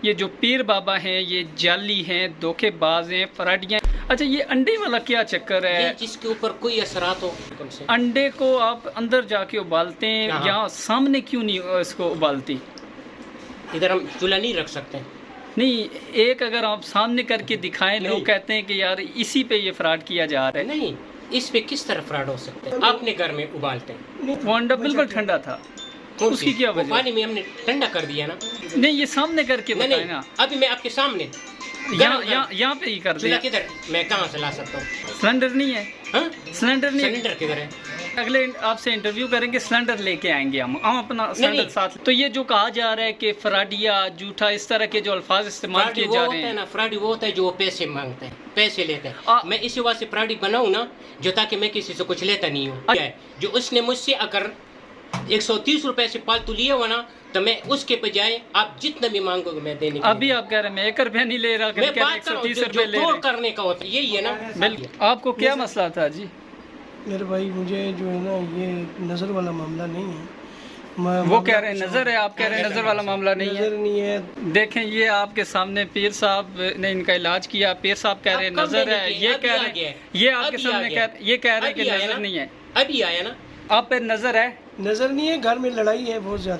یہ جو پیر بابا ہیں یہ جعلی ہیں، دھوکے باز ہیں، فراڈیاں. اچھا یہ انڈے والا کیا چکر ہے؟ جس کے اوپر کوئی اثرات ہو. انڈے کو آپ اندر جا کے ابالتے ہیں، یہاں سامنے کیوں نہیں اس کو ابالتی؟ ادھر ہم چولہا نہیں رکھ سکتے. نہیں، ایک اگر آپ سامنے کر کے دکھائیں، لوگ کہتے ہیں کہ یار اسی پہ یہ فراڈ کیا جا رہا ہے. نہیں، اس پہ کس طرح فراڈ ہو سکتے ہیں؟ اپنے گھر میں ابالتے ہیں. وہ انڈا بالکل ٹھنڈا تھا، اس کی کیا وجہ؟ پانی میں ہم نے ٹھنڈا کر دیا نا. نہیں، یہ سامنے کر کے بتائیں نا. ابھی میں آپ کے سامنے یہاں پہ ہی کر دیں. چولہا کدھر میں کہاں سے لا سکتا ہوں؟ سلنڈر نہیں ہے. سلنڈر نہیں ہے. سلنڈر کدھر ہے؟ اگلے آپ سے انٹرویو کریں گے، سلنڈر لے کے آئیں گے ہم اپنا سلنڈر ساتھ. تو یہ جو کہا جا رہا ہے کہ فراڈیا، جھوٹا، اس طرح کے جو الفاظ استعمال کیے جا رہے ہیں. فراڈی وہ ہوتا ہے جو وہ پیسے مانگتا ہے، پیسے لیتا ہے. میں اسی واسطے فراڈی بناؤں نا جو تاکہ میں کسی سے کچھ لیتا نہیں ہوں. جو اس نے مجھ سے اگر 130 روپے سے پالتو لیے ہوا نا تو میں اس کے بجائے آپ جتنا بھی مانگو گے میں دینے. ابھی آپ کہہ رہے ہیں میں 1 روپیہ نہیں لے رہا، میں بات کر رہا ہوں جو توڑ کرنے کا ہوتا ہے یہی ہے نا. بالکل. آپ کو کیا مسئلہ تھا جی؟ میرے بھائی مجھے جو ہے نا یہ نظر والا معاملہ نہیں ہے. وہ کہہ رہے ہیں نظر ہے، آپ کہہ رہے ہیں نظر والا معاملہ نہیں ہے. نظر نہیں ہے. دیکھیں یہ آپ کے سامنے پیر صاحب نے ان کا علاج کیا، پیر صاحب کہہ رہے ہیں نظر ہے، یہ کہہ رہے ہیں، یہ آپ کے سامنے یہ کہہ رہے ہیں کہ نظر نہیں ہے. ابھی آیا نا. آپ پہ نظر ہے؟ نظر نہیں ہے، گھر میں لڑائی ہے بہت زیادہ.